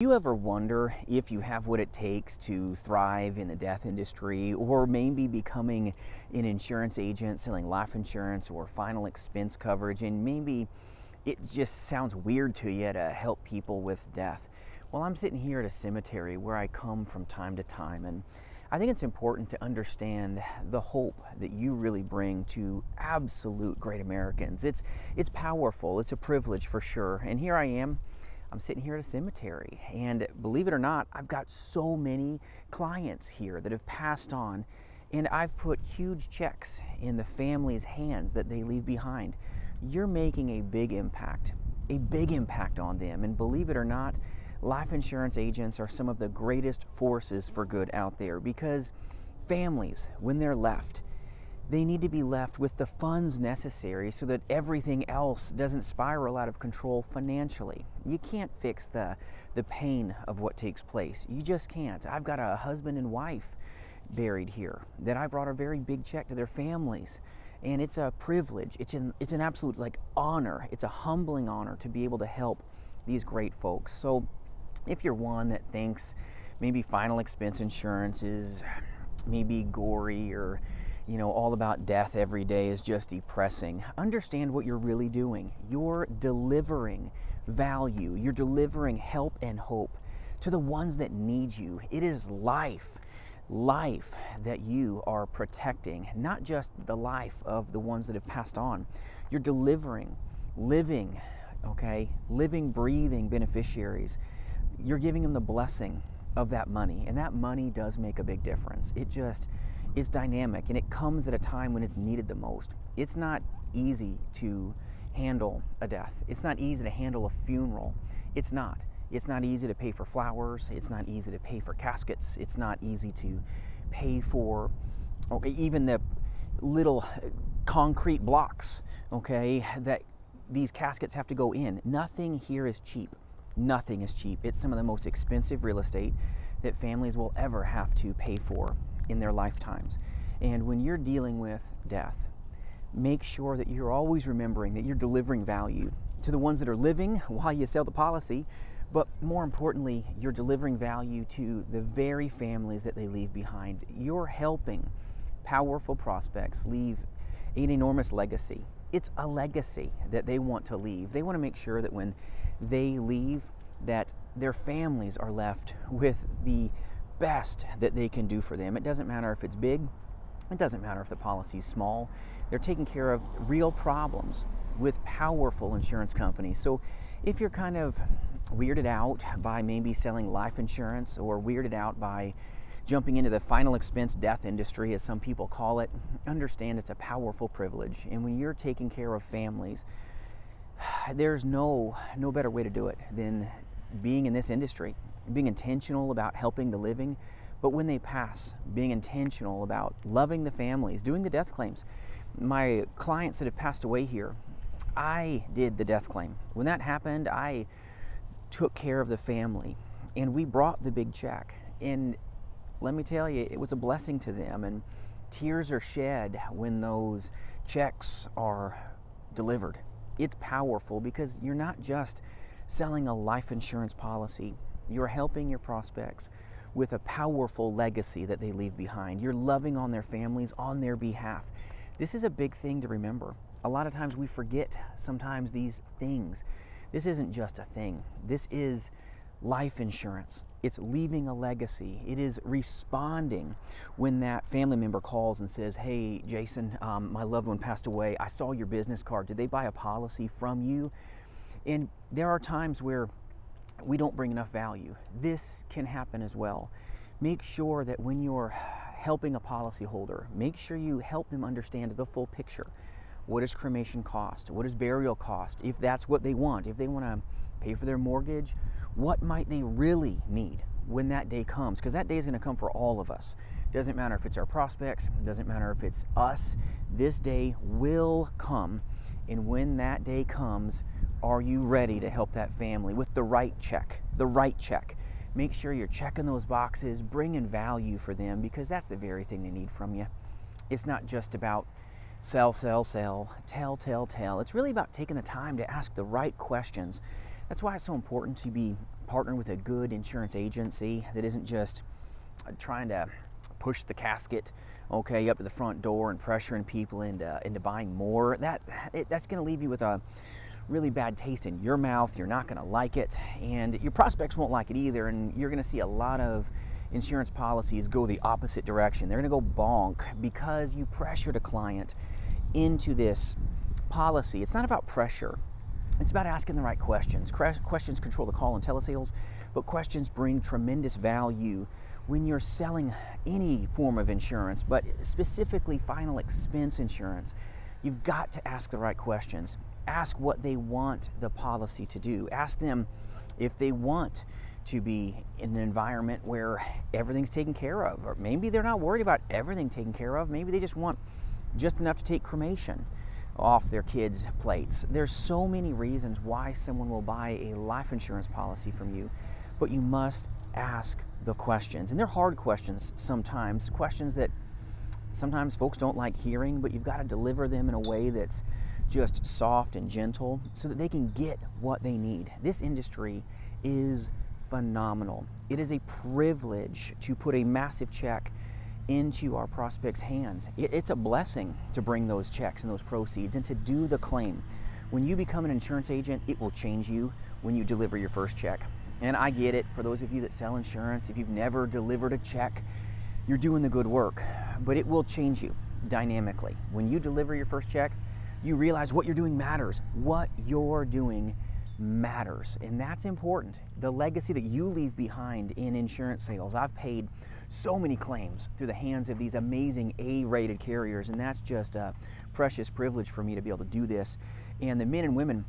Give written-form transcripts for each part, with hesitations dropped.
You ever wonder if you have what it takes to thrive in the death industry, or maybe becoming an insurance agent selling life insurance or final expense coverage, and maybe it just sounds weird to you to help people with death? Well, I'm sitting here at a cemetery where I come from time to time, and I think it's important to understand the hope that you really bring to absolute great Americans. It's powerful, it's a privilege for sure, and here I am. I'm sitting here at a cemetery, and believe it or not, I've got so many clients here that have passed on, and I've put huge checks in the family's hands that they leave behind. You're making a big impact on them, and believe it or not, life insurance agents are some of the greatest forces for good out there, because families, when they're left, they need to be left with the funds necessary so that everything else doesn't spiral out of control financially. You can't fix the pain of what takes place. You just can't. I've got a husband and wife buried here that I brought a very big check to their families. And it's a privilege. It's an absolute honor. It's a humbling honor to be able to help these great folks. So if you're one that thinks maybe final expense insurance is maybe gory, or all about death every day is just depressing, understand what you're really doing. You're delivering value. You're delivering help and hope to the ones that need you. It is life that you are protecting, not just the life of the ones that have passed on. You're delivering living, breathing beneficiaries. You're giving them the blessing of that money, and that money does make a big difference. It's dynamic, and it comes at a time when it's needed the most. It's not easy to handle a death. It's not easy to handle a funeral. It's not easy to pay for flowers. It's not easy to pay for caskets. It's not easy to pay for even the little concrete blocks, that these caskets have to go in. Nothing here is cheap. Nothing is cheap. It's some of the most expensive real estate that families will ever have to pay for in their lifetimes. And when you're dealing with death, make sure that you're always remembering that you're delivering value to the ones that are living while you sell the policy, but more importantly, you're delivering value to the very families that they leave behind. You're helping powerful prospects leave an enormous legacy. It's a legacy that they want to leave. They want to make sure that when they leave, that their families are left with the best that they can do for them. It doesn't matter if it's big. It doesn't matter if the policy is small. They're taking care of real problems with powerful insurance companies. So if you're kind of weirded out by maybe selling life insurance, or weirded out by jumping into the final expense death industry, as some people call it, understand it's a powerful privilege. And when you're taking care of families, there's no better way to do it than being in this industry, being intentional about helping the living, but when they pass, being intentional about loving the families, doing the death claims. My clients that have passed away here, I did the death claim. When that happened, I took care of the family, and we brought the big check. And let me tell you, it was a blessing to them, and tears are shed when those checks are delivered. It's powerful because you're not just selling a life insurance policy. You're helping your prospects with a powerful legacy that they leave behind. You're loving on their families on their behalf. This is a big thing to remember. A lot of times we forget sometimes these things. This isn't just a thing. This is life insurance. It's leaving a legacy. It is responding when that family member calls and says, "Hey, Jason, my loved one passed away. I saw your business card. Did they buy a policy from you?" And there are times where we don't bring enough value. This can happen as well. Make sure that when you're helping a policyholder, make sure you help them understand the full picture. What does cremation cost? What does burial cost? If that's what they want, if they want to pay for their mortgage, what might they really need when that day comes? Because that day is going to come for all of us. Doesn't matter if it's our prospects, doesn't matter if it's us. This day will come, and when that day comes, are you ready to help that family with the right check? The right check. Make sure you're checking those boxes, bringing value for them, because that's the very thing they need from you. It's not just about sell, sell, sell, tell, tell, tell. It's really about taking the time to ask the right questions. That's why it's so important to be partner with a good insurance agency that isn't just trying to push the casket, okay, up to the front door and pressuring people into buying more, that's going to leave you with a really bad taste in your mouth. You're not going to like it, and your prospects won't like it either, and you're going to see a lot of insurance policies go the opposite direction. They're going to go bonk because you pressured a client into this policy. It's not about pressure. It's about asking the right questions. Questions control the call in telesales, but questions bring tremendous value when you're selling any form of insurance, but specifically final expense insurance. You've got to ask the right questions. Ask what they want the policy to do. Ask them if they want to be in an environment where everything's taken care of, or maybe they're not worried about everything taken care of. Maybe they just want just enough to take cremation off their kids' plates. There's so many reasons why someone will buy a life insurance policy from you, but you must ask the questions. And they're hard questions sometimes, questions that sometimes folks don't like hearing, but you've got to deliver them in a way that's just soft and gentle so that they can get what they need. This industry is phenomenal. It is a privilege to put a massive check into our prospects' hands. It's a blessing to bring those checks and those proceeds and to do the claim. When you become an insurance agent, it will change you when you deliver your first check. And I get it, for those of you that sell insurance, if you've never delivered a check, you're doing the good work, but it will change you dynamically. When you deliver your first check, you realize what you're doing matters. What you're doing matters, and that's important. The legacy that you leave behind in insurance sales. I've paid so many claims through the hands of these amazing A-rated carriers, and that's just a precious privilege for me to be able to do this. And the men and women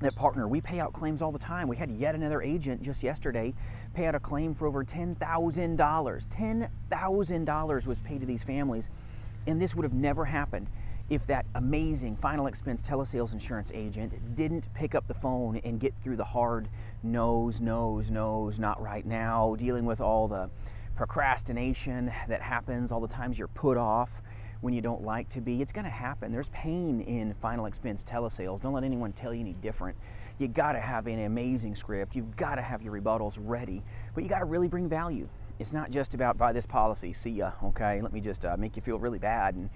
that partner, we pay out claims all the time. We had yet another agent just yesterday pay out a claim for over $10,000. $10,000 was paid to these families, and this would have never happened if that amazing final expense telesales insurance agent didn't pick up the phone and get through the hard no's, not right now, dealing with all the procrastination that happens, all the times you're put off when you don't like to be. It's going to happen. There's pain in final expense telesales. Don't let anyone tell you any different. You got to have an amazing script. You've got to have your rebuttals ready, but you got to really bring value. It's not just about buy this policy, see ya, okay? Let me just make you feel really bad and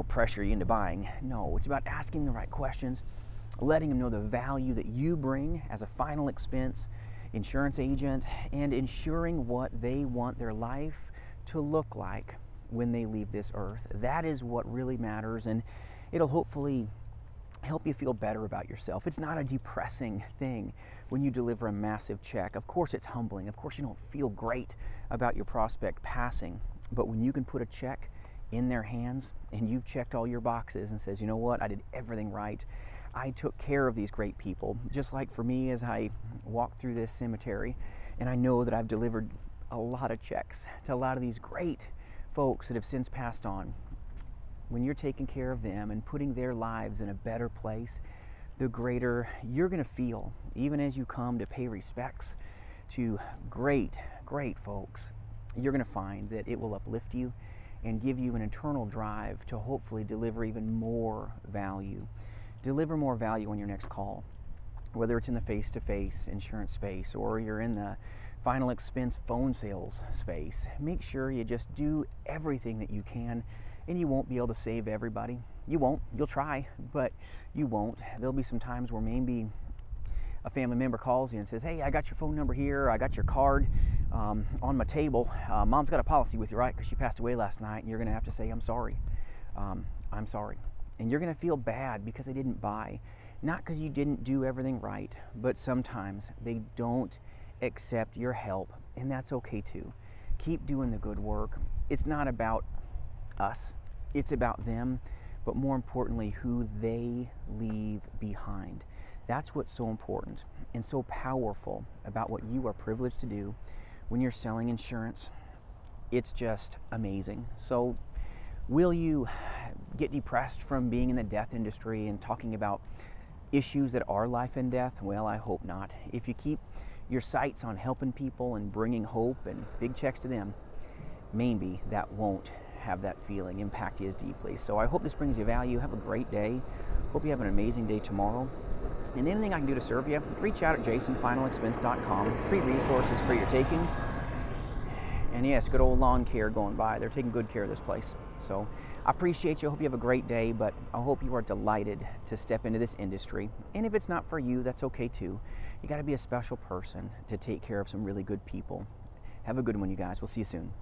pressure you into buying. No, it's about asking the right questions, letting them know the value that you bring as a final expense insurance agent, and ensuring what they want their life to look like when they leave this earth. That is what really matters, and it'll hopefully help you feel better about yourself. It's not a depressing thing when you deliver a massive check. Of course it's humbling. Of course you don't feel great about your prospect passing, but when you can put a check in their hands and you've checked all your boxes and says, you know what, I did everything right. I took care of these great people, just like for me as I walk through this cemetery, and I know that I've delivered a lot of checks to a lot of these great folks that have since passed on. When you're taking care of them and putting their lives in a better place, the greater you're going to feel, even as you come to pay respects to great folks. You're going to find that it will uplift you and give you an internal drive to hopefully deliver even more value. Deliver more value on your next call, whether it's in the face-to-face insurance space or you're in the final expense phone sales space. Make sure you just do everything that you can, and you won't be able to save everybody. You won't. You'll try, but you won't. There'll be some times where maybe a family member calls you and says, hey, I got your phone number here, I got your card on my table. Mom's got a policy with you, right? Because she passed away last night, and you're going to have to say, I'm sorry. I'm sorry. And you're going to feel bad because they didn't buy. Not because you didn't do everything right, but sometimes they don't accept your help, and that's okay too. Keep doing the good work. It's not about us, it's about them, but more importantly, who they leave behind. That's what's so important and so powerful about what you are privileged to do when you're selling insurance. It's just amazing. So will you get depressed from being in the death industry and talking about issues that are life and death? Well, I hope not. If you keep your sights on helping people and bringing hope and big checks to them, maybe that won't have that feeling impact you as deeply. So I hope this brings you value. Have a great day. Hope you have an amazing day tomorrow. And anything I can do to serve you, reach out at jasonfinalexpense.com. Free resources for your taking. And yes, good old lawn care going by. They're taking good care of this place. So I appreciate you. I hope you have a great day, but I hope you are delighted to step into this industry. And if it's not for you, that's okay too. You got to be a special person to take care of some really good people. Have a good one, you guys. We'll see you soon.